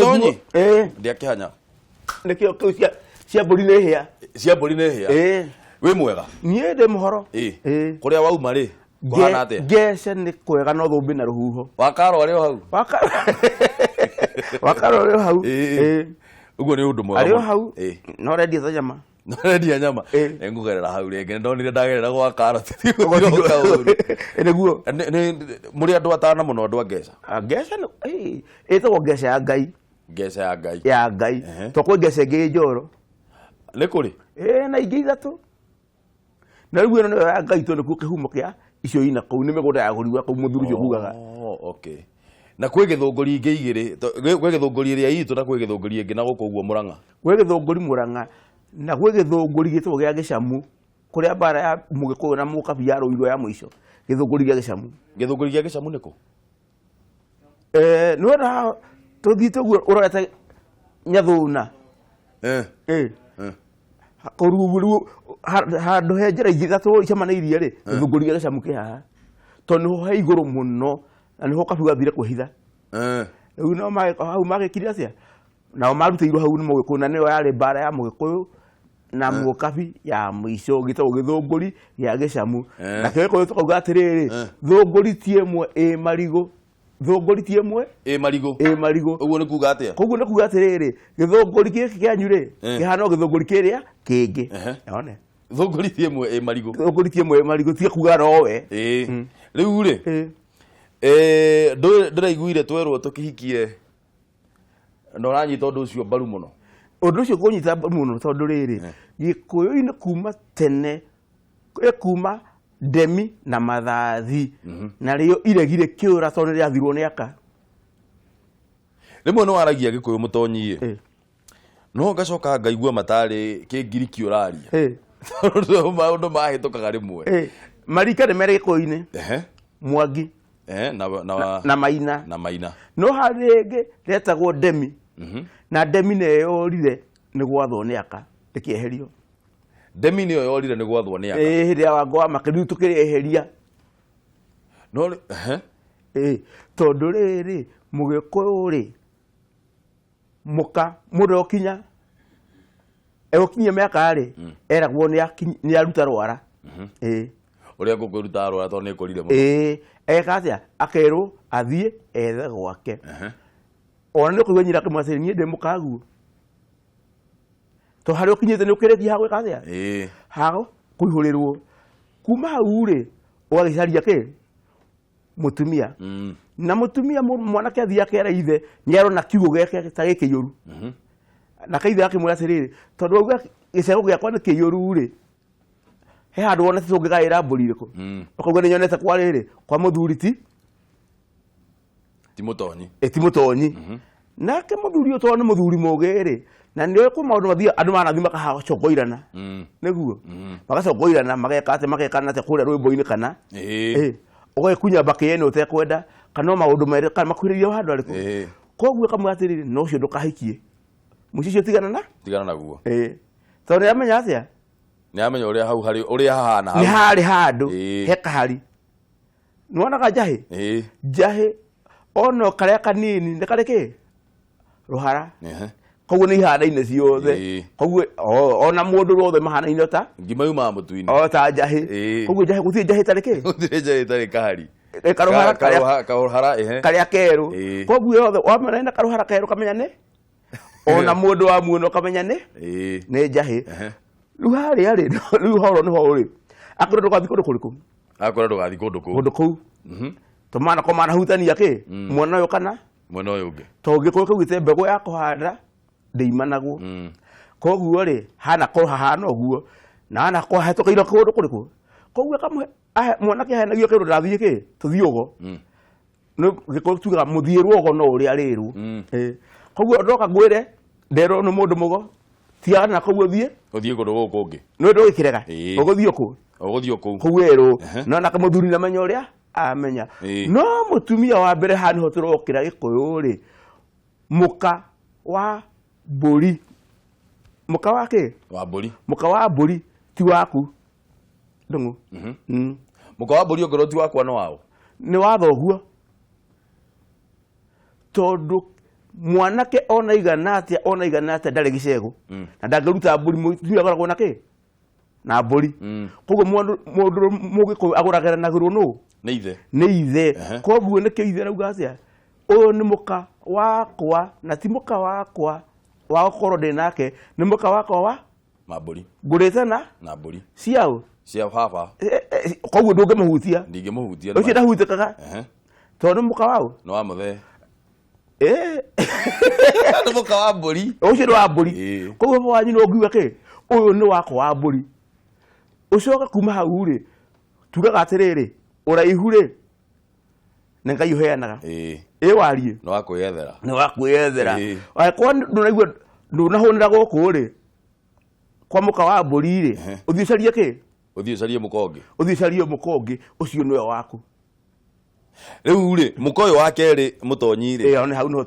Mutonyi ndiakihanya nikio kiu cia mburi nĩ hĩa cia mburi nĩ hĩa wĩ mwega niĩ ndĩ mũhoro kũrĩa wauma rĩ kũhana atĩa ngece nĩ kwega no thũmbĩ na rũhuho wakaro arĩ o hau wakaro arĩ o hau ũguo nĩ ũndũ mwega arĩ o hau no rendia ta nyama norendia nyama ngũgerera hau rĩngĩ ndonire ndagerera gwa karoti nĩguo mũrĩ andũ atana mũno andũ a Ngeca Ngeca ĩtagwo Ngeca ya Ngai Ngeca ya Ngai ya Ngai to kwĩ Ngeca ĩngĩ Njoro nĩ kũrĩ na ingĩ ithatũ na rĩu ĩno nĩyo ya Ngai to nĩkuo kĩhumo kĩa icio ina kũu nĩ mĩgũnda ya gũriwa kũu mũthuri ũcio kugaga okay na kwĩ gĩthũngũri ingĩ igĩrĩ kwĩ gĩthũngũri ĩrĩa itũ na kwĩ gĩthũngũri ĩngĩ na gũkũ ũguo Mũrang'a kwĩ gĩthũngũri Mũrang'a na gwĩ gĩthũngũri gĩtagwo gĩa Gĩcamu kũrĩa bara ya Mũgĩkũyũ na Mũkabi yarũirwo ya mũico gĩthũngũri gĩa Gĩcamu gĩthũngũri gĩa Gĩcamu nĩkũ nĩ wona tũthiĩte ũguo ũrorete Nyathũna kũruguru handũ he njĩra ingĩ ithatũ icemanĩirie rĩ gĩthũngũri gĩa Gĩcamu kĩ haha tondũ nĩho he igũrũ mũno na nĩho Kabi gathire kwĩhitha rĩu no hau magĩkire atĩa nao marutĩirwo hau nĩ Mũgĩkũyũ na nĩyo yarĩ bara ya Mũgĩkũyũ na Mũkabi ya mũico gĩtagwo gĩthũngũri gĩa Gĩcamu na Gĩgĩkũyũ tũkauga atĩrĩrĩ thũngũri ti ĩmwe ĩ marigũ thũngũri ti ĩmwe ĩ marigũ ũguo nĩ kuga atĩa koguo nĩ kuga atĩrĩrĩ gĩthũngũri gĩkĩ kĩanyu rĩ kĩhana o gĩthũngũri kĩrĩa kĩngĩ yone thũngũri ti ĩmwe ĩ marigũ thũngũri ti ĩmwe ĩ marigũ tiga kuga no we rĩu rĩ ndĩraiguire twerwo tũkĩhikie na ũranyita ũndũ ũcio mbaru mũno ũndũ ũcio kũnyita mbaru mũno tondũ rĩrĩ Gĩkũyũ-inĩ kuma tene kuma ndemi na mathathi na rĩo iregire kĩũra tondũ nĩrĩathirwo nĩ aka rĩmwe nĩ waragia Gĩkũyũ Mũtonyi no ngacoka ngaigua matarĩ kĩngiriki ũraria maũndũ mahĩtũkaga rĩmwe marika nĩ merĩ Gĩkũyũ-inĩ Mwangi na Maina no harĩ rĩngĩ retagwo ndemi na ndemi nĩyo yorire nĩ gwathwo nĩ aka ĩkĩeherio ndemi nĩyo yorire nĩ gwathwo nĩ aka hĩndĩ ya Wangũ Maka rĩu tũkĩrĩeheria no tondũ rĩrĩ Mũgĩkũyũ rĩ mũka mũndũ ũkinya egũkinyia mĩaka rĩ eragwo nĩ aruta rwara ũrĩa ngũkũruta rwara tondũ nĩ ĩkũrire mũno eka atĩa akerwo athiĩ ethe gwake ona nĩ ũkũigua nyina akĩmwĩra atĩrĩ niĩ ndĩ mũkaguo to harĩa ũkinyĩte nĩ ũkĩrĩtie ha gwĩka atĩa ha kũihũrĩrwo kuma hau rĩ ũgagĩcaria kĩ mũtumia na mũtumia mwanake athiĩ akera ithe nĩ arona kiugo gĩake ta gĩkĩiyũru na kaithe akĩmwĩra atĩrĩrĩ tondũ auga gĩcego gĩakwa nĩ kĩiyũru rĩ he handũ wonete tũngĩgaĩra mbũri ĩrĩkũ ũkauga nĩ nyonete kwa rĩrĩ kwa mũthuri ti Mũtonyi nake mũthuri ũyũ tondũ nĩ mũthuri mũgĩ rĩ na nĩ kwa maũndũ mathiĩ andũ manathiĩ makacokoirana nĩguo magacokoirana mageka atĩ kũrĩa rwĩmbo-inĩ kana ũgagĩkunya mbakĩ ĩno ũtekwenda kana maũndũ merĩ kana makuhĩrĩirie handũ arĩkũ koguo kamwe atĩrĩrĩ no ũcio ndũkahikie mũico ũcio tigana naguo tondũ nĩamenya atĩa nĩamenya ũrĩa hau harĩ ũrĩa hahana hau nĩ harĩ handũ he kahari nĩwonaga njahĩ ono karĩa kanini nĩ karĩ kĩ rũhara koguo nĩ ihanaine ciothe koguo ona mũndũ wothe mahanaine ta ngima yumaga mũtu-inĩ ta njahĩ koguo njahĩ gũtirĩ njahĩ itarĩ kĩ gũtirĩ njahĩ itarĩ kahari karuhara karĩa kerũ koguo yothe wamenya na karuhara kerũ kamenya nĩ ona mũndũ wa muono kamenya nĩ njahĩ rĩu harĩa rĩ rĩu horo nĩho ũrĩ akorwo ndũgathiĩ kũndũ kũrĩkũ akorwo ndũgathiĩ kũndũ kũu tũmanako manahutania kĩ mwena ũyũ kana mwena ũyũ ũngĩ tondũ Gĩkũyũ kaugĩte mbegũ ya kũhanda ndĩimanagwo koguo rĩ hanakorwo hahana ũguo na hanakorwo hahĩtũkĩire kũndũ kũrĩkũ koguo mwanake ahenagio kĩndũ ndathiĩ kĩ tũthiĩ ũgo Gĩkũyũ tugaga mũthiĩrwo ũgo no ũrĩa rĩrwo koguo ndoka ngwĩre nderwo nĩ mũndũ mũgo tiagana na koguo ũthiĩ kũndũ gũkũ kũngĩ nĩ ũndũ wĩkĩrega ũgũthiĩ kũu koguo erwo no nake mũthuri namenya ũrĩa amenya no mũtumia wa mbere haha nĩho tũrokĩra Gĩkũyũ rĩ mũka wa mbũri mũka wa kĩ mũka wa mbũri ti waku ndũng'ũ mũka wa mbũri ongorwo ti wakwa no wao nĩ wa thoguo tondũ mwanake ona igana atia ndare gicego na ndangaruta mburi mutumia agoragwo nake na mburi koguo mundu mugiko agurageranagiru no ni ithe koguo nike ithe rauga atia uyu ni muka wakwa na ti muka wakwa wa gukoro ndi nake ni muka wakwa wa mamburi ngurite na mburi ciao cia baba koguo ndungimuhutia ndingimuhutia ucio ndahutikaga tondu muka wao no wa muthe ndo muka wa mburi ucio wa mburi koguo wanyu no ngiuga ki uyu ni wakwa wa mburi ucoka kuma hau ri tugaga atiriri uraihu ri na Ngai uheanaga warie no wakwiyethera kwa nduraigua ndunahunira guku ri kwa muka wa mburi ri uthicarie ki uthicarie mukongi ucio niwe waku riu ri muka uyu wa keri mutonyi ri hau no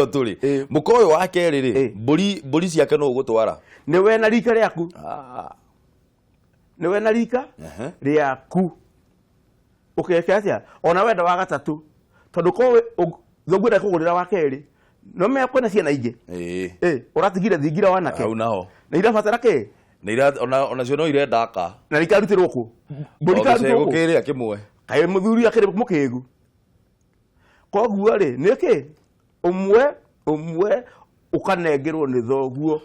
turi muka uyu wa keri ri mburi ciake no gutwara niwe na rika riaku niwe na rika riaku ukeke atia ona wenda wa gatatu tondu ko thogwira kugurira wa keri no me kwena ciana ingi uratigire thingira wanake au naho na irabatara ki ona cio no irenda aka na rikarutirwo ku mburi karutirwo ku kiri akimwe kai muthuri akiri mukigu koguo ri niki umwe ukanengerwo ni thoguo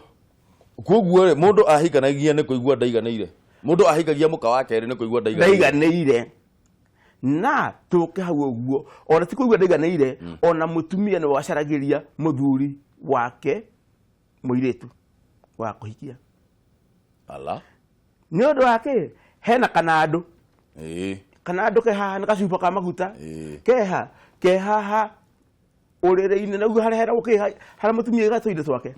koguo ri mundu ahikanagia ni kuigua ndaiganeire mundu ahikagia muka wa keri ni kuigua ndaiganeire na tuke hau uguo ona ti kuigua ndaiganeire ona mutumia ni wacaragiria muthuri wake muiritu wa kuhikia ala ni undu wake hena kanadu kanadu ke haha na kacupa ka maguta ke haha urire-ini na ugu harehera ukiha hara mutumia gatoire twake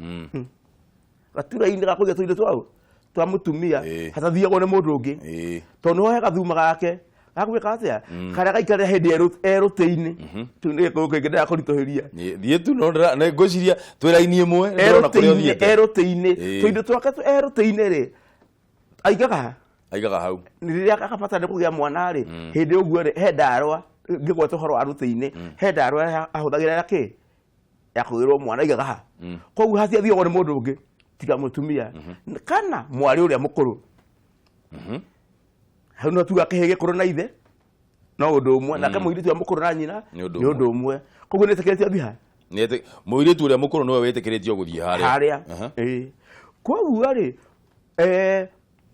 gatura-ini gakuiga toire twao twa mutumia hatathiagwo ni mundu ungi tondu ho he gathuma gake gagwika atia karia gaikare hindi eruti-ini tu ni gikuke ngenda kuritoheria thie tu no na ngociria twira-ini imwe ndona kuria thiete eruti-ini tuindo twake eruti-ini ri aigaga hau ni riria akabata ni kugia mwana ri hindi uguo ri he ndarwa ngigweta uhoro wa ruti-ini he ndarwa ahuthagira yake ya kuirwo mwana aigaga ha koguo hatia thiagwo ni mundu ungi tiga mutumia kana mwari uria mukuru hau no tuga kihege kuru na ithe no undu umwe na kama iritu ya mukuru na nyina ni undu umwe koguo ni tekeretio biha ni muiritu uria mukuru niwe witikiritio guthii haria koguo ri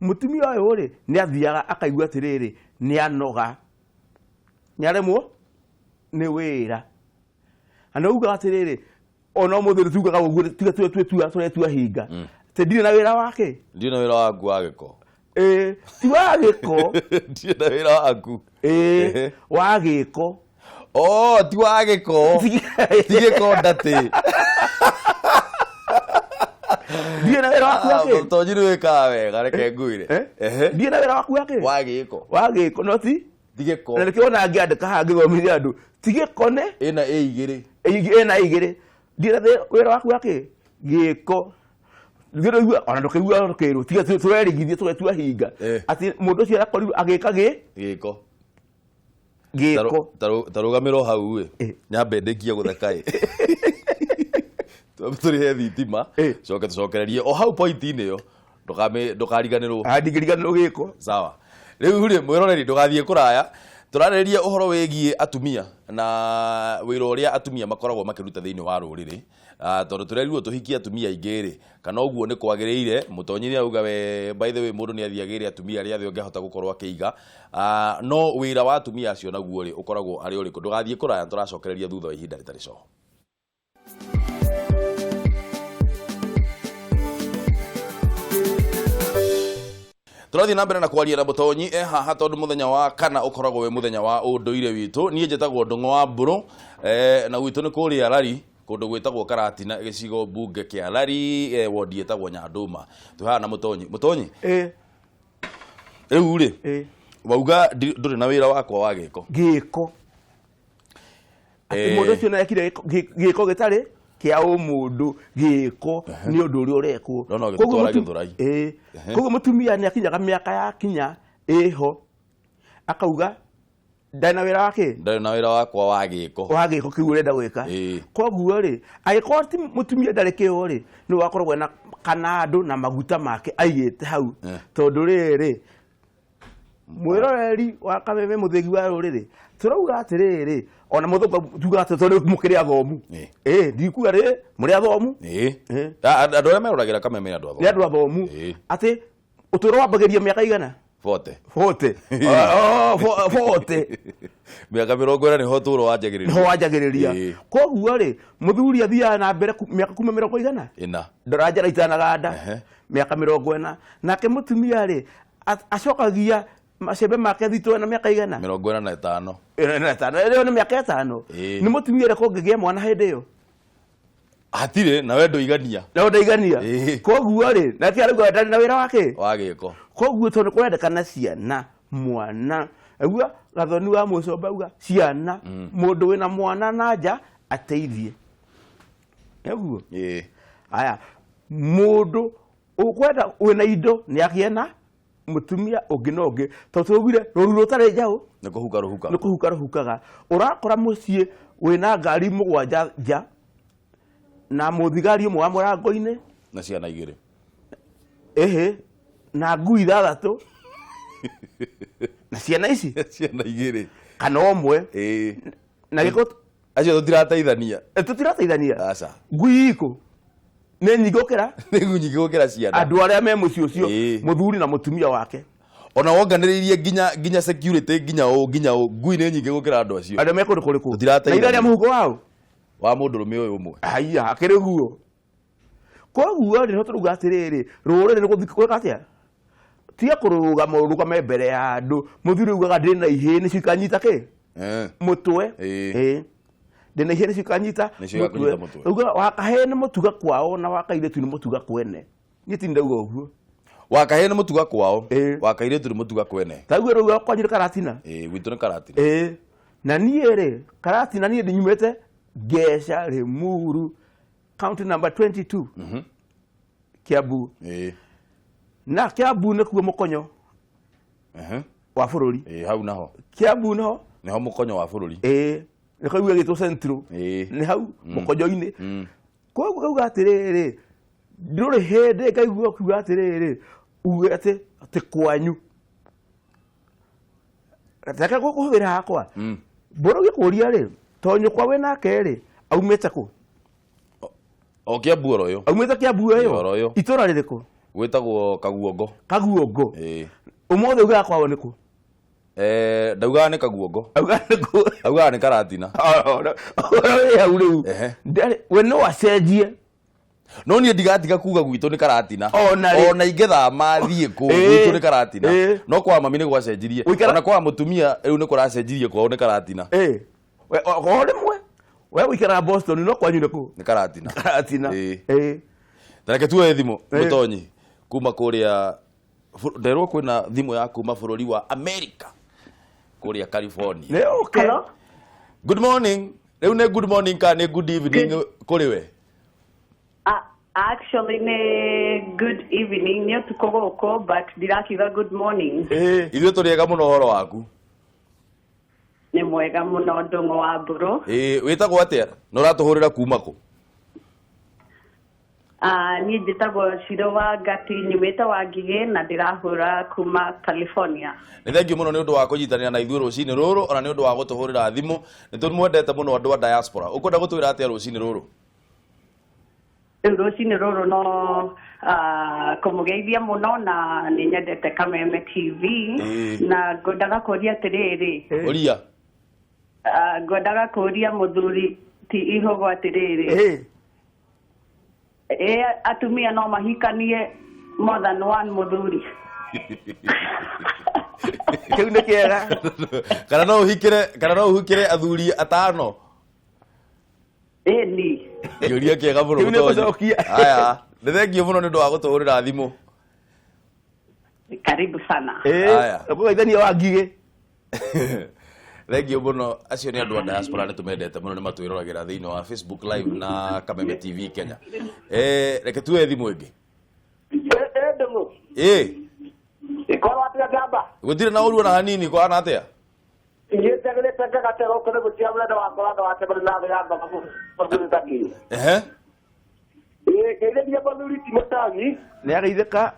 mutumia uyu ri ni athiaga akaigua atiriri ni anoga ni aremwo ni wira ana uga atiriri ona muthuri tugaga uguo turetua hinga te ndire na wira wake ndire na wira waku wa giko ti wa giko ndire na wira waku wa giko ti wa giko ti giko ndati ndire na wira waku wake tonyi ni wika wega reke nguire ndire na wira waku wake wa giko no ti giko na nikiona ngiandika ha ngithomithia andu ti giko ne ina igiri ena igiri ndire wira waku wake giko ngiro ona ndukigua rukiro tiga turerigithie tugetua hinga ati mundu ucio arakori agika giko tarugamiro hau we nyambe ndekia gutheka turi he thitima coke tucokererie o hau point-ini yo ndukariganirwo ndigiriganirwo giko sawa riu ri mwiroreri ndugathie kuraya turareria uhoro wigie atumia na wira uria atumia makoragwo makiruta thiini wa ruriri tondu turerirwo tuhikie atumia ingiri kana uguo ni kwagiriire mutonyi ni auga we by the way mundu ni athiagire atumia aria thio ngehota gukorwo akiiga no wira wa atumia acio naguo ri ukoragwo ari uriku ndugathie kuraya turacokereria thutha wa ihinda ritari coho. Turathi na mbere na kwaria na mutonyi haha tondu muthenya wa kana ukoragwo we muthenya wa unduire witu nie njitagwo Ndung'u wa Mburu na witu ni kuria Rari kundu gwitagwo Karatina gicigo bunge kia Rari wodi etagwo Nyanduma tuhaha na mutonyi riu ri wauga nduri na wira wakwa wa giko ati mundu ucio na ekire giko gitari kia umundu giko ni undu uri urekwo koguo mutumia ni akinyaga miaka ya kinya iho akauga ndana wira wake ndari na wira wakwa wa giko wage ko kiure nda gwika koguo ri agikora ti mutumia ndari kio ri ni wakorwo na kanado na maguta make aigite hau tondu riri mwiroreri wa Kameme muthegi wa ruriri turauga atiriri ona muthungu tuga ati tondu mukiri athomu ndikuga ri muri athomu andu aria meroragira Kameme ni andu athomu ati uturo wambagiria miaka igana 40 miaka 40 niho turo wanjagiriria koguo ri muthuri athia na mbere miaka 40 igana ndarajara itanaganda miaka 40 nake mutumia ri acokagia macembe make thito na miaka igana 45 rĩo nĩ miaka 5 nĩ mutumia ri kongegia mwana hindi yo atire na wendo igania koguo ri na kia rĩu ndari na wĩra wake wa gĩko koguo tondu kwendekana ciana mwana agua gathoni wa mucomba uga ciana mundu wina mwana nanja ateithie eguo aya mundu ukwenda wina indo ni akiena mutumia unginoge to tugire ruru rutare njao ni kuhuka ruhukaga urakora mucie wina ngari mugwanja nja na muthigari umwe wa murango-ini na ciana igiri na ngui 6 na ciana ici igiri kana umwe na giko acio tutirateithania aca ngui iko nĩ nyingũkĩra ciana andũ arĩa me mũciĩ ũcio mũthuri na mũtumia wake ona wonganĩrĩirie nginya security nginya ngui nĩ nyingĩ gũkĩra andũ acio andũ me kũndũ kũrĩkũ na irarĩa mũhuko wao wa mũndũrũme ũyũ ũmwe haiya akĩrĩ guo koguo nĩ tũruga atĩrĩrĩ rũrĩrĩ nĩ gũthika atĩa tiga kũrũgame mbere ya andũ mũthuri ugaga ndĩ na ihĩ nĩ cikanyita kĩ mũtwe ndĩ na ihĩ nĩ cikanyita mũtwe uga wakahe nĩ mũtuga kwao na wakairĩtu nĩ mũtuga kwene niĩ ti ndauga ũguo wakahe nĩ mũtuga kwao wakairĩtu nĩ mũtuga kwene taguo rũga kwanyu nĩ Karatina gwitũ nĩ Karatina na niĩ rĩ Karatina niĩ ndinyumĩte Gesha Limuru county number 22 Kiambu na Kiambu nĩ kuo mũkonyo wa bũrũri hau naho Kiambu naho niho mũkonyo wa bũrũri nĩ kau gĩtwo central nĩ hau mũkonyo-inĩ koguo kauga atĩrĩrĩ ndũrĩ hĩndĩ ngaigua kuga atĩrĩrĩ uge atĩ kwanyu reke gũkũhũthĩra hakwa mbũrũ gĩkũria rĩ tonyo kwa we nake rĩ aumĩte kũ o Kiambu oro yo aumĩte Kiambu ĩyo itũra rĩrĩkũ gwĩtagwo Kaguongo ũmũthĩ ugaga kwao nĩ kũ ndaugaga nĩ Kaguongo augaga nĩ Karatina hau rĩu we no acenjie no niĩ ndigatiga kuga gwitũ nĩ Karatina ona ingĩthama thiĩ kũ gwitũ nĩ Karatina no kwa mami nĩ gwacenjirie ona kwa mũtumia rĩu nĩ kũracenjirie kwao nĩ Karatina o rĩmwe we ũikara Boston no kwanyu nĩ kũ nĩ Karatina ta reke tuoye thimũ mũtonyi kuma kũrĩa nderwo kwĩna thimũ ya kuma bũrũri wa America kũrĩa California hello good morning rĩu nĩ good morning ka nĩ good evening kũrĩ we actually nĩ good evening nĩ ũtukũ gũkũ but ndirakiuga good morning ithuĩ tũrĩega mũno ũhoro waku nĩ mwega mũno Ndũng'ũ wa Mbũrũ wĩtagwo atĩa na ũratũhũrĩra kuma kũ niĩ njĩtagwo Shiro wa Ngati nyumĩte Wangigĩ na ndĩrahũra kuma California nĩ thengiũ mũno nĩ ũndũ wa kũnyitanĩra na ithuĩ rũcinĩ rũrũ ona nĩ ũndũ wa gũtũhũrĩra thimũ nĩ tũmwendete mũno andũ a diaspora ũkwenda gũtwĩra atĩa rũcinĩ rũrũ rũcinĩ rũrũ no kũmũgeithia mũno na nĩ nyendete Kameme TV na ngwendaga kũria atĩrĩrĩ ũria ngwendaga kũria mũthuri ti Ihũgũ atĩrĩrĩ atumia no mahikanie more than one mũthuri kĩu nĩ kĩega kana no ũhikĩre athuri 5 ĩni kĩũria kĩega mũno mũtonyi haya nĩ thengiũ mũno nĩ ũndũ wa gũtũhũrĩra thimũ karibu sana haya ũkũgeithania Wangigĩ thengiũ mũno acio nĩ andũ a diaspora nĩ tũmendete mũno nĩ matwĩroragĩra thĩinĩ wa Facebook live na Kameme TV Kenya reke tuoye thimũ ĩngĩ Ikorwo atĩa ngamba gũtirĩ na ũruo na hanini kwana atĩa Iyetegere tanga gatero kone guciamla na wakora na watebele na ya baba ko taki. Kede dia banduri timotani. Ne ageitheka.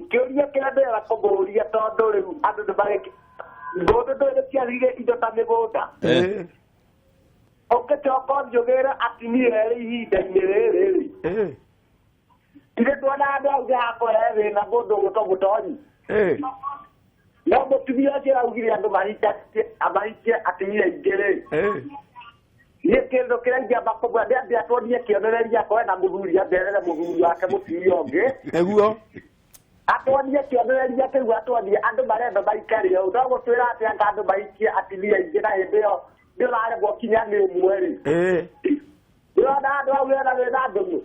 Keuria kende ya koboria todo le ando de bare. Godo do de kiarige ido tamegoda. Oke chokon jogera atini ere hi denere. Ile dona ado ya ko ere na godo to butoni. No motumia kera ugiri ando marita atini igere. Ye kendo kera ya bako bwa de atodi ye kionere ya ko na muguri ya dere na muguri ake mutiyonge. Eguo. Atodi ye kionere ya ke atodi ando bare do baikari yo do go twira ate ando baiki atini igera hebeo. Yo la bo kinya ni mueri. Yo da do we na do.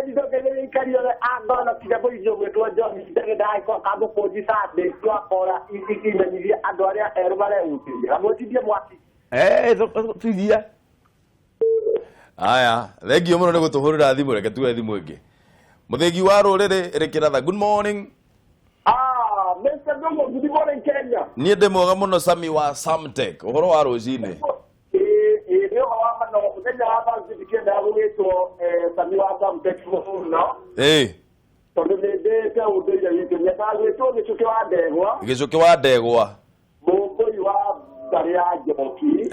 Di do ke le kari yo ando na ti bo yo we to jo ni de dai ko ka bo ko di sa de to akora iki ni ni adoria erubale uti. Amo ti dia mwati. Tu dia. Aya, thengio muno ni gutuhurira thimu reke tuwe thimu ingi. Muthengi wa ruriri rikiratha, good morning. Mr. Domo, good morning Kenya. Niĩ ndĩ mwega mũno Sami wa Samtech. Ũhoro wa rũcinĩ? Nĩ wa mano mũthenya wa Thursday kĩenda gũgĩtwo Sami wa Samtech mũno. Tondũ nĩ ndĩte ũndũire witũ nĩndagwĩtwo gĩcũkĩ wa ndegwa. Gĩcũkĩ wa ndegwa. Mũmbũi wa Ngarĩ ya Njoki.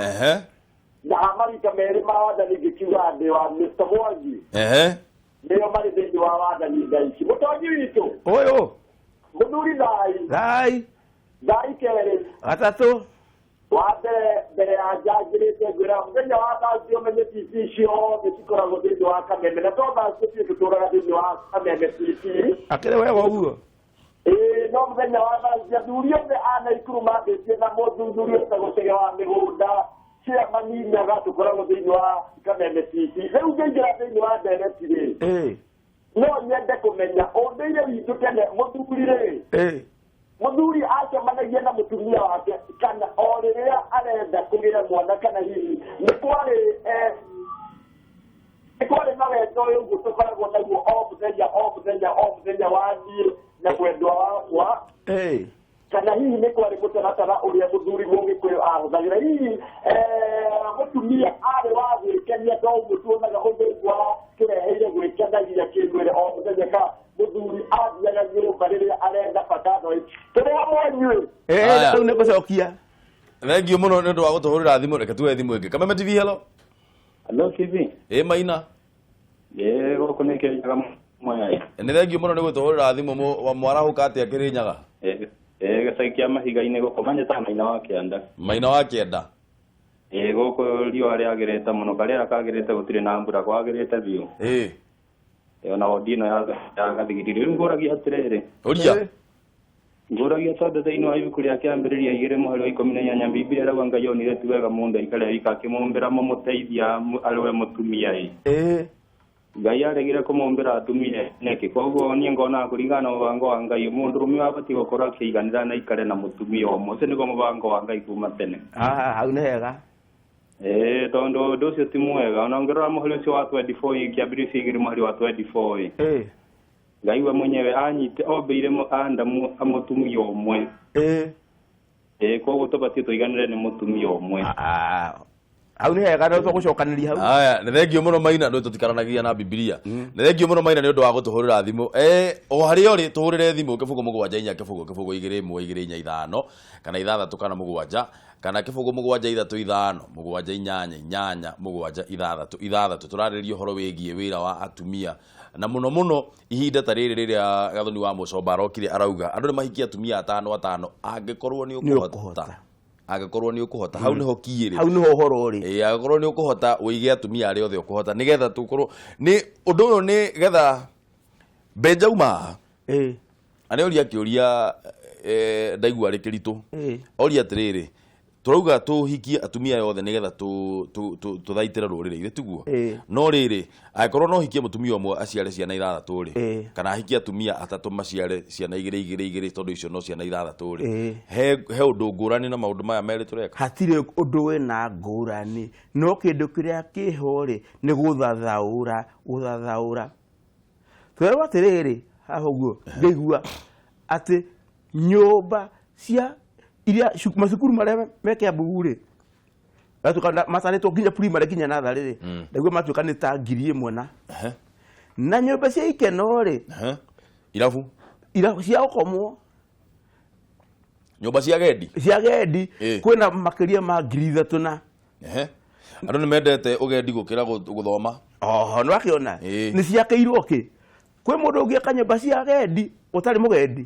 Na marita merĩ ma wathani ngĩkiuga ndĩ wa Mr. Mwangi. Nĩo marĩ thĩinĩ wa wathani thaici. Mũtonyi witũ. Ũyũ. Mũthuri Thai Kere. Gatatũ. Wa mbere ya njangĩrĩte ngwĩra mũthenya wa Thursday ũmenye TV ciothe cikoragwo thĩinĩ wa Kameme na to Thursday tũtũũraga thĩinĩ wa Kameme TV. Akĩrĩ wega ũguo. No mũthenya wa Thursday athuri othe a Naikuru mambĩtie na mũthuri ũtagwo Chege wa Mĩgũnda cia maninyaga tũkoragwo thĩinĩ wa Kameme TV. Rĩu ngĩingĩra thĩinĩ wa ndereti-rĩ, no nyende kũmenya ũndũire witũ tene mũthuri-rĩ, mũthuri acemanagia na mũtumia wake kana o rĩrĩa arenda kũgĩa mwana kana hihi nĩ kwarĩ na wendo ũyũ ũguo tũkoragwo naguo o mũthenya wathiĩ na mwendwa wakwa kana hihi nĩ kwarĩ mũtaratara ũrĩa mũthuri mũgĩkũyũ ahũthagĩra hihi mũtumia arĩ wa gwĩkenia to ũguo tuonaga ũndũ wa kĩreheire gwĩkenagia kĩmwĩrĩ o mũthenya ka mũthuri athiaga nyũmba rĩrĩa arenda batano tũrĩ hamwe inyuĩ rĩu nĩ gũcokia. Thengio mũno nĩ ũndũ wa gũtũhũrĩra thimũ, reke tuoye thimũ ĩngĩ. Kameme TV, hello. Hello TV. Maina. Gũkũ nĩ Kĩrĩnyaga Mwai. Nĩ thengio mũno nĩ gũtũhũrĩra thimũ, mwarahũka atĩa Kĩrĩnyaga? Gĩcagi kĩa Mahiga-inĩ gũkũ manyeta Maina wa Kĩanda. Maina wa Kĩanda. Gũkũ riũa rĩagĩrĩte mũno, karĩera kagĩrĩte gũtirĩ na mbura, kwagĩrĩte biũ. Ona hodi ĩno ya gathigiri rĩu ngũragia atĩrĩrĩ. Ũria. Ngũragia tondũ thĩinĩ wa ibuku rĩa kĩambĩrĩria 2:18 Biblia ĩrauga Ngai onire ti wega mũndũ aikare wika akĩmũmbĩra mũmũteithia arĩ we mũtumia. Ngai aregire kũmũmbĩra atumia nĩkĩ, koguo niĩ ngona kũringana na mũbango wa Ngai mũndũrũme abatiĩ gũkorwo akĩiganĩra na aikare na mũtumia ũmwe. Ũcio nĩguo mũbango wa Ngai kuma tene. Hau nĩ hega. Tondũ ũndũ ũcio ti mwega. Ona ũngĩrora mũhari ũcio wa 24 kĩambĩrĩria 2:24 Ngai we mwenyewe anyite ombĩire Adamu mũtumia ũmwe. Koguo tũbatiĩ tũiganĩre nĩ mũtumia ũmwe. Hau nĩ hega no tũgũcokanĩria hau. Aya, nĩ thengio mũno Maina, nĩ tũtikaranagia na Biblia. Nĩ thengio mũno Maina nĩ ũndũ wa gũtũhũrĩra thimũ. O harĩa ũrĩ tũhũrĩre thimũ 0774 kana 6 kana 7 kana 0735 tũrarĩrĩria ũhoro wĩgiĩ wĩra wa atumia na mũno ihinda ta rĩrĩ rĩrĩa Gathoni wa Mũcomba arokire arauga andũ nĩ mahikia atumia 5 angĩkorwo nĩ ũkũhota hau nĩho kĩĩrĩ, hau nĩho ũhoro ũrĩ. Angĩkorwo nĩ ũkũhota ũige atumia arĩa othe ũkũhota nĩgetha tũkorwo nĩ ũndũ ũyũ nĩgetha Benjauma anĩ ũria kĩũria ndaigua rĩ kĩritũ oria atĩrĩrĩ turauga tuhikie atumia yothe nigetha tuthaitĩre rũrĩrĩ tiguo no rĩrĩ angĩkorwo no hikie mũtumia ũmwe aciare ciana 6 rĩ kana ahikie atumia 3 maciare ciana 2 tondũ icio no ciana 6 rĩ he ũndũ ngũrani na maũndũ maya merĩ tureka hatirĩ ũndũ wĩna ngũrani no kĩndũ kĩrĩa kĩho rĩ nĩ gũthathaũra twerwo atĩrĩrĩ haha ũguo ngĩigua atĩ nyũmba cia iria macukuru marĩa me Kiambu rĩ gatuka macanĩtwo nginya primary nginya natharĩ rĩ nĩguo matuĩka nĩ ta 1,000 na nyũmba cia ikeno rĩ irabu cia ũkomwo nyũmba cia gendi kwĩna makĩria ma 3,000 na andũ nĩ mendete ũgendi gũkĩra gũthoma nĩ wakĩona nĩ ciakĩirwo kĩ kwĩ mũndũ ũngĩaka nyũmba cia gendi ũtarĩ mũgendi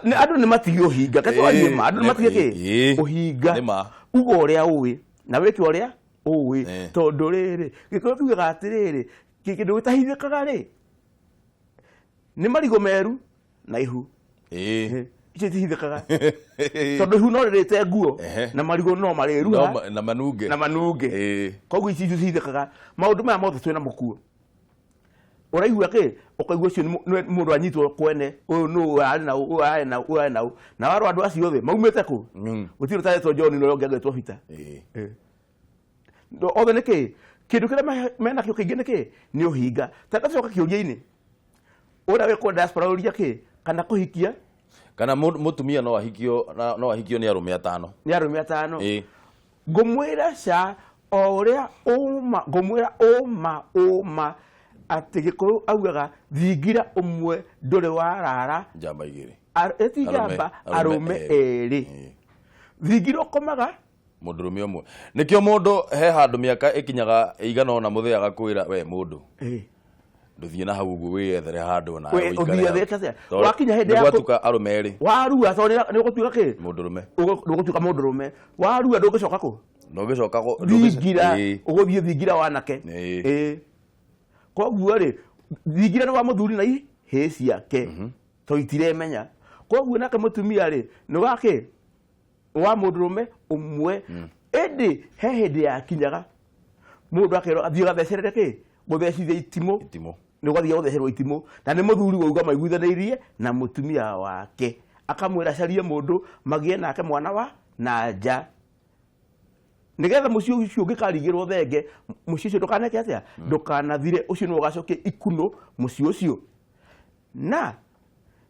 andũ nĩ matigio hinga andũ nĩ matigio kĩ ũhinga uga ũrĩa ũĩ na wĩke ũrĩa ũĩ tondũ rĩrĩ gĩkũyũ kiugaga atĩrĩrĩ kĩndũ gĩtahithĩkaga rĩ nĩ marigũ meru na ihu icio itihithĩkaga tondũ ihu no rĩrĩte nguo na marigũ no marĩruha na manunge koguo icio itihithĩkaga maũndũ maya mothe twĩna mũkuo ũraigua kĩ ũkaigua ũcio nĩ mũndũ anyitwo kwene ũyũ nũ arĩ na ũyũ arĩ na ũyũ arĩ na ũyũ na warwo andũ acio othe maumĩte kũ gũtirĩ ũtarĩtwo John na ũrĩa ũngĩ agĩtwo Peter othe nĩ kĩ kĩndũ kĩrĩa menakĩo kaingĩ nĩ kĩ nĩ ũhinga tagacoka kĩũria-inĩ ũrĩa wĩkwo diaspora ũria kĩ kana kũhikia kana mũtumia no ahikio nĩ arũme 5 ngũmwĩra ca o ũrĩa ngũmwĩra ũma atĩ Gĩkũyũ augaga thingira ũmwe ndũrĩ warara njamba 2 eti njamba arũme 2 thingira ũkomaga mũndũrũme ũmwe nĩkĩo mũndũ he handũ mĩaka ĩkinyaga ĩigana ona mũthee agakwĩra we mũndũ ndũthiĩ na hau ũguo wĩyethere handũ na wakinya hĩndĩ ya gwatuka arũme 2 warua tondũ nĩ ũgũtuĩka kĩ mũndũrũme ũgũtuĩka mũndũrũme warua ndũngĩcoka kũ thingira ũgũthiĩ thingira wanake koguo rĩ thingira nĩ wa mũthuri na ihĩ ciake to itiremenya koguo nake mũtumia rĩ nĩ wakĩ wa mũndũrũme ũmwe ĩndĩ he hĩndĩ yakinyaga mũndũ akerwo athiĩ gathecerere kĩ gũthecithia itimũ nĩ ũgathiĩ gũthecerwo itimũ na nĩ mũthuri wauga maiguithanĩirie na mũtumia wake akamwĩra acarie mũndũ magĩe nake mwana wa na nja nĩgetha mũciĩ ũcio ũngĩkarigĩrwo thenge mũciĩ ũcio ndũkaneke atĩa ndũkanathire ũcio nĩ ũgacokia ikuno mũciĩ ũcio na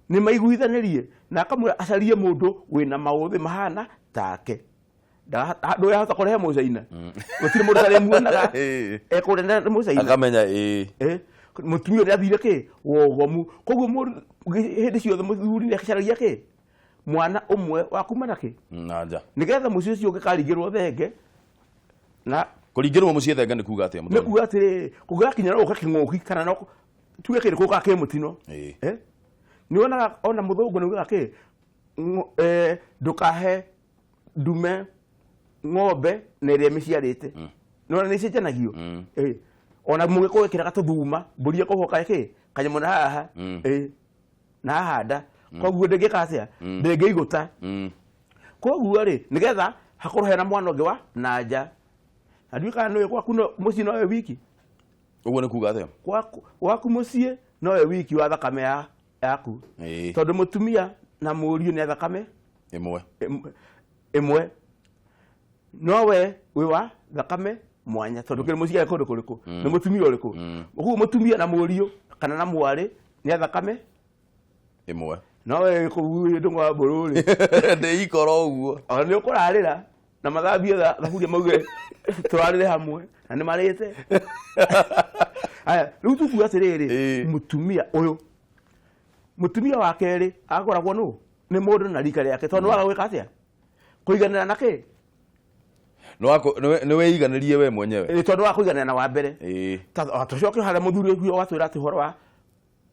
nĩ maiguithanĩrie na akamwĩra acarie mũndũ wĩna maũthĩ mahana take ndũyahota kũrehe mũcaina gũtirĩ mũndũ tarĩ muonaga ekũrenda mũcaina akamenya mũtumia ũrĩa athire kĩ wogomu koguo mũndũ hĩndĩ ciothe mũthuri nĩ akĩcaragia kĩ mwana ũmwe wa kuma na kĩ na nja nĩgetha mũciĩ ũcio ũngĩkaringĩrwo thenge na kũringĩrwo mũciĩ thenge nĩ kuga atĩa nĩ kuga atĩrĩ kũngĩgakinya no ũka kĩng'ũki kana no tuge kĩrĩ kũũka kĩ mũtino nĩ wonaga ona mũthũngũ nĩ ugaga kĩ ndũkahe ndume ng'ombe na ĩrĩa mĩciarĩte nĩwona nĩ icenjanagio ona mũgĩkũyũ ĩkĩraga tũthuma mbũri ĩkũhoka kĩ kanyamũ na haha na hahanda koguo ndĩngĩka atĩa ndĩngĩigũta koguo rĩ nĩgetha hakorwo hena mwana ũngĩ wa na nja na ndiũĩ kana nĩwe gwaku mũciĩ nowe wiki ũguo nĩ kuga atĩa gwaku mũciĩ nowe wiki wa thakame yaku tondũ mũtumia na mũriũ nĩ thakame ĩmwe nowe wĩ wa thakame mwanya tondũ kĩrĩ mũciĩ kũndũ kũrĩkũ nĩ mũtumia ũrĩkũ koguo mũtumia na mũriũ kana na mwarĩ nĩ thakame ĩmwe nowe kũguĩ ndũng'ũ wa mbũrũrĩ ndĩikora ũguo ona nĩ ũkũrarĩra na mathambie thaburia mauge tũrarĩre hamwe na nĩ marĩte aya rĩu tukuga atĩrĩrĩ mũtumia wa kerĩ agoragwo nũ nĩ mũndũ na rika rĩake tondũ waga gwĩka atĩa kũiganĩra na kĩ nĩ weiganĩrie we mwenyewe tondũ wa kũiganĩra na wa mbere tũcoke harĩa mũthuri ũcio watwĩra atĩ ũhoro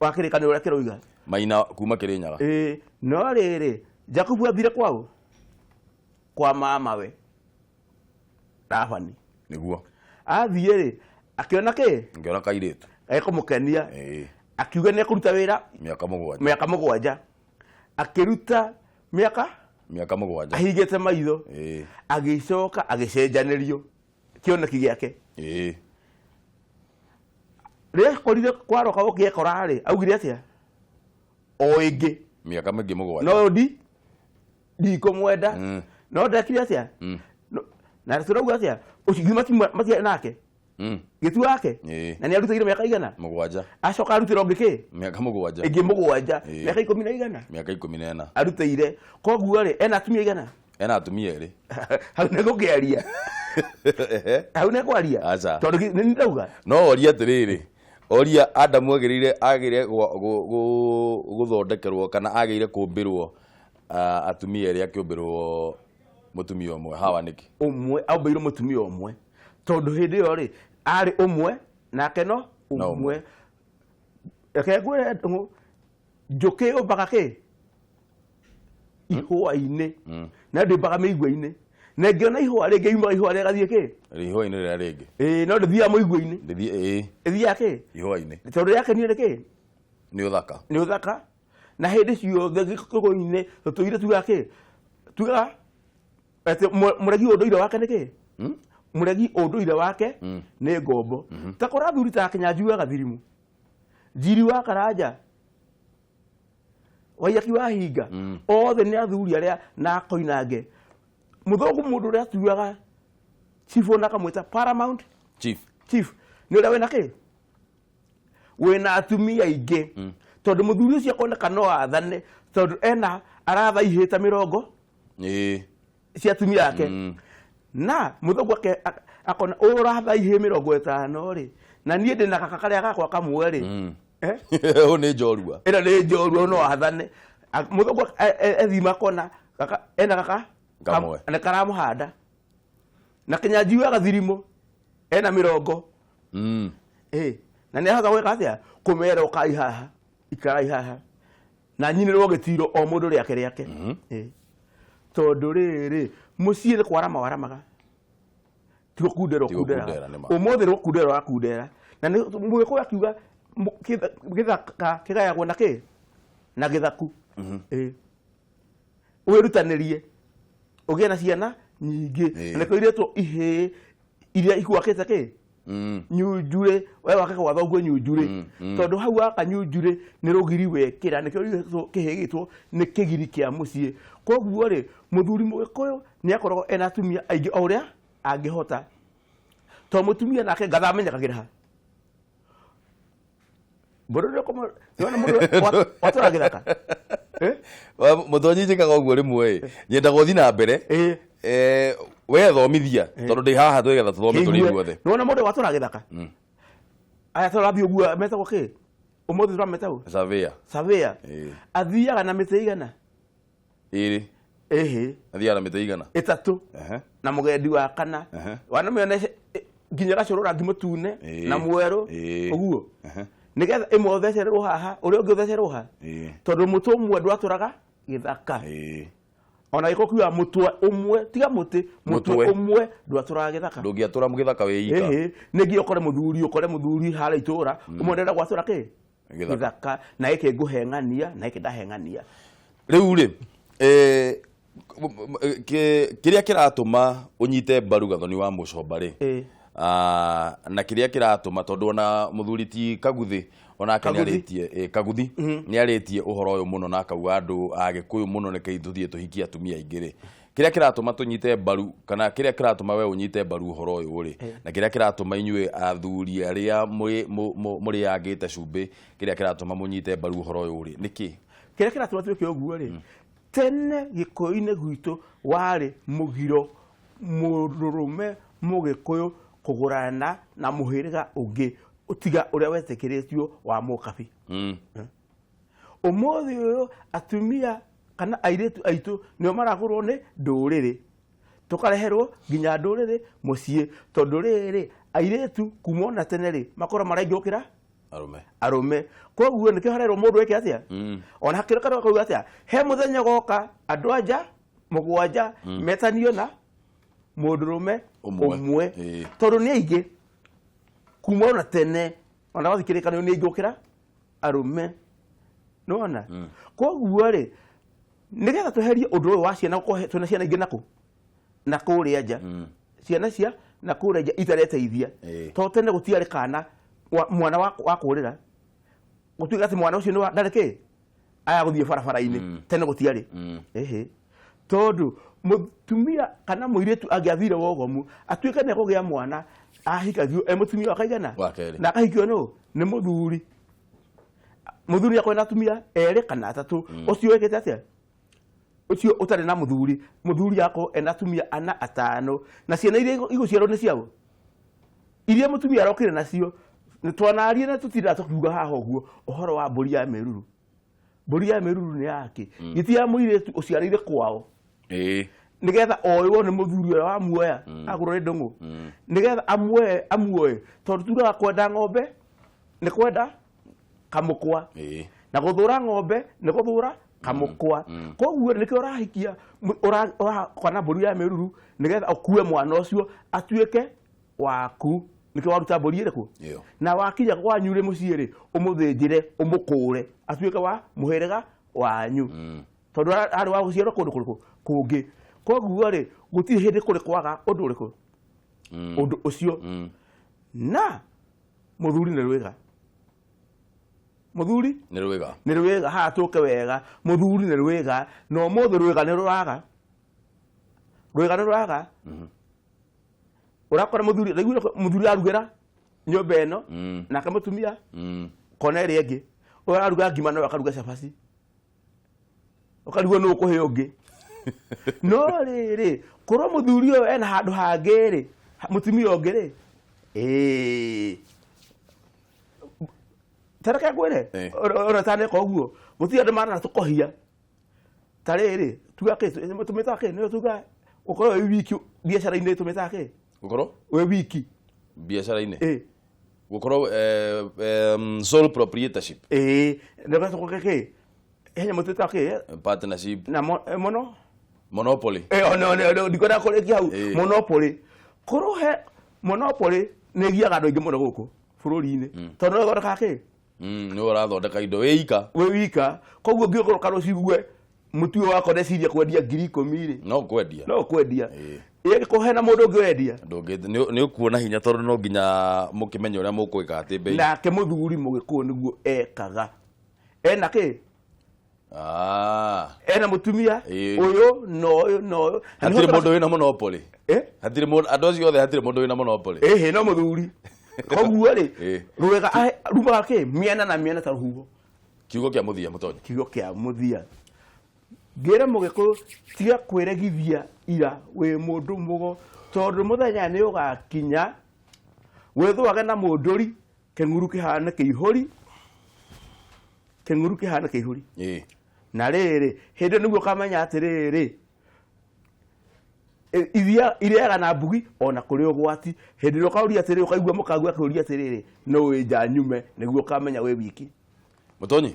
wa kĩrĩkanĩro ũrĩa kĩroiga Maina kuma Kĩrĩnyaga no rĩrĩ Jakubu athire kwao kwa mamawe Labani nĩguo athiĩ rĩ akĩona kĩ ngĩona kairĩtu ekũmũkenia akiuga nĩ ekũruta wĩra mĩaka 7 akĩruta mĩaka 7 ahingĩte maitho agĩcoka agĩcenjanĩrio kĩoneki gĩake rĩrĩa akorire kwaroka gũgĩekora rĩ augire atĩa o ĩngĩ mĩaka mĩngĩ 7 no ndikũmwenda no ndekire atĩa na tũrauga atĩa ũcio matia nake gitu yake na ni arutire miaka igana mugwanja acoka arutire ngiki miaka mugwanja ingi mugwanja miaka 10 na igana miaka 14 arutire koguo ri ena atumia igana ena atumia eri hau ne gukiaria hau ne kwaria tondu ni ndauga no oria atiriri oria Adamu agire guthondekerwo kana agire kumbirwo atumia eri akiumbirwo mutumia umwe hawa niki umwe aubirwo mutumia umwe tondu hindi yo ri ari umwe nake no umwe ekegwe njuki umbaga ki ihua-ini na ndimbaga mĩigua-inĩ na ngĩona ihua rĩngĩ iuma ihua rĩa gathiĩ kĩ ihua-inĩ rĩrĩa rĩngĩ no ndĩthiaga mũigua-inĩ ĩthiaga kĩ ihua-inĩ tondũ rĩakenire nĩ kĩ nĩ ũthaka na hĩndĩ ciothe gĩkũyũ-inĩ tũtũire tugaga kĩ tugaga mũregi ũndũire wake nĩ kĩ mũregi ũndũire wake nĩ ngombo takora athuri ta Kinyanjui wa Gathirimu Njiri wa Karanja Waiyaki wa Hinga othe nĩ athuri arĩa na Koinange mũthũngũ mũndũ ũrĩa tuaga chief ona kamwĩta paramount chief nĩ ũrĩa wĩna kĩ wĩna atumia aingĩ tondũ mũthuri ũcio akoneka no athane tondũ ena aratha ihĩta 40 cia atumia yake na mũthũngũ akona ũratha ihĩ 50 rĩ na niĩ ndĩna kaka karĩa gakwa kamwe rĩ nĩ njorua ĩno nĩ njorua no athane mũthũngũ ethima kona kaka ena kaka kamwe na karamũhanda na Kinyanjui wa Gathirimu ena 50 na nĩ ahota gwĩka atĩa kũmera ũkai haha ikarai haha na nyinĩrwo gĩtiro o mũndũ rĩake tondũ rĩrĩ mũciĩ nĩ kwaramaga tigo kundera ũmũthĩ nĩ kundera wakundera na nĩ Mũgĩkũyũ akiuga gĩthaka kĩgayagwo na kĩ na gĩthaku wĩrutanĩrie ũgĩe na ciana nyingĩ na nĩkĩo iretwo ihĩ iria ikuakĩte kĩ nyunjurĩ we wake kwa thoguo nyunjurĩ tondũ hau waka nyunjurĩ nĩ rũgiri wekĩra nĩkĩo kĩhĩ gĩtwo nĩ kĩgiri kĩa mũciĩ koguo rĩ mũthuri Mũgĩkũyũ nĩ akoragwo ena atumia aingĩ o ũrĩa angĩhota tondũ mũtumia nake ngathamenyagĩra ha Bororo como yo no mundo watũra gĩthaka mũtonyi njĩkaga ũguo rĩmwe nyenda gũthiĩ na mbere we thomithia tondũ ndĩ haha twĩgetha tũthome tũrĩ inyuothe nĩwona mũndũ watũra gĩthaka aya tũrathiĩ ũguo metagwo kĩ ũmũthĩ tũrametagwo surveyor athiaga na mĩtĩ igana athiaga na mĩtĩ igana 3 na mũgendi wa 4 wanamĩone nginya gacũrũ rangi mũtune na mwerũ ũguo nĩgetha ĩmwe ũthecererwo haha ũrĩa ũngĩ ũthecererwo haha tondũ mũtwe ũmwe ndwatũraga gĩthaka ona gĩko kiuga mũtwe ũmwe tiga mũtĩ mũtwe ũmwe ndwatũraga gĩthaka ndũngĩatũra gĩthaka wĩika nĩngĩ ũkore mũthuri harĩa itũra ũmwe ndenda gwatũra kĩ gĩthaka na gĩkĩ ngũheng'ania na gĩkĩ ndaheng'ania rĩu rĩ kĩrĩa kĩratũma ũnyite mbaru Gathoni wa Mũcomba rĩ na kĩrĩa kĩratũma tondũ ona mũthuri ti Kaguthi onake nĩarĩtie Kaguthi nĩarĩtie ũhoro ũyũ mũno na akauga andũ Agĩkũyũ mũno nĩkĩ tũthiĩ tũhikie atumia aingĩ rĩ kĩrĩa kĩratũma tũnyite mbaru kana kĩrĩa kĩratũma we ũnyite mbaru ũhoro ũyũ rĩ na kĩrĩa kĩratũma inyuĩ athuri arĩa mũrĩangĩte cumbĩ kĩrĩa kĩratũma mũnyite mbaru ũhoro ũyũ rĩ nĩkĩ kĩrĩa kĩratũma twĩke ũguo rĩ tene Gĩkũyũ-inĩ gwitũ warĩ mũgiro mũrũme Mũgĩkũyũ kũgũrana na mũhĩrĩga ũngĩ ũtiga ũrĩa wetĩkĩrĩtio wa Mũkabi ũmũthĩ ũyũ atumia kana airĩtu aitũ nĩo maragũrwo nĩ ndũrĩrĩ tũkareherwo nginya ndũrĩrĩ mũciĩ tondũ rĩrĩ airĩtu kuma ona tene rĩ makora maraingĩũkĩra arũme koguo nĩkĩo harerwo mũndũ weke atĩa ona hakĩrĩ karĩa kauga atĩa he mũthenya goka andũ anja 7 metanio na mũndũrũme ũmwe tondũ nĩ aingĩ kuma ona tene ona wathikĩrĩkanĩrio nĩ aingĩũkĩra arũme nĩwona koguo rĩ nĩgetha tweherie ũndũ ũyũ wa ciana twĩna ciana ingĩ na kũrĩa nja ciana cia na kũrĩa nja itareteithia tondũ tene gũtiarĩ kana mwana wa kũrĩra gũtuĩka atĩ mwana ũcio ndarĩ kĩ aya gũthiĩ barabara-inĩ tene gũtiarĩ tondu mutumia kana muiretu angiathire wogomu atuike ne kugia mwana ahikagio mutumia akaigana na akahikio no ni muthuri akwenda atumia eri kana atatu ucio wekete atia ucio utari na muthuri yako ena atumia ana atano na ciana iria iguciarwo ni ciao iria mutumia arokire nacio nitwanarie na tutira tukiuga haha uguo uhoro wa mburi ya meruru ni yake gitia muiretu uciarire kwao nigetha oywo ni muthuri uria wa muoya agurore ndungu nigetha amuoe tondu tuga kwenda ng'ombe ni kwenda kamukwa na guthura ng'ombe ni guthura kamukwa koguo nikio urahikia kana mburi ya meruru nigetha ukue mwana ucio atuike waku nikio waruta mburi iriku na wakinya kwanyu ri muciiri umuthinjire umukure atuike wa muherega wanyu tondu ari wa guciarwo kundu kungi koguo ri gutiri hindi kuri kwaga undu uriku undu ucio na muthuri ni rwega muthuri ni rwega ha tuke wega muthuri ni rwega no muthu rwega ni ruraga urakora muthuri arugira nyumba eno na kamutumia kona iri ingi uraruga ngima no akaruga cabaci ukarigwo no kuhe ungi no riri kurwo muthuri uyo ena handu hangi ri mutumia ungi ri taraka gwere ora tane koguo gutia de marana tukohia tarere tuga tumeta ke no tuga ukoro wiki biashara ine tumeta ke ukoro we wiki biashara ine ukoro sole proprietorship ndo ko ke henya muteta ke partnership na monopoly no dikora ko ki hau monopoly koro he monopoly ne gia gado ingi muno guku bururi-ine tondu no ka ke ni urathondeka indo we wika koguo ngikoroka rucigue mutuo wako ndeciria kwendia 10,000 ri no kwendia kuhena mundu ungi wendia ni ukuona hinya tondu no nginya mukimenya uria mukwika ati bei nake muthuri mugikuo niguo ekaga ena ki ena mutumia uyu no hatiri mundu wina monopoly hatiri mundu andu acio othe hatiri mundu wina monopoly no muthuri koguo ri rwega rumaga ki miena na miena ta ruhuho kiugo kia muthia mutonyi kiugo kia muthia ngira mugikuyu tiga kwiregithia ira we mundu mugo tondu muthenya ni ugakinya withwage na munduri kenguru kihana kiihuri na riri hindi niguo kamenya atiriri iriaga na mbugi ona kuri ugwati hindi ro kauria atiriri ukaigua mukagu akuria atiriri no winja nyume niguo kamenya we wiki mutonyi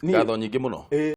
ngatho nyingi muno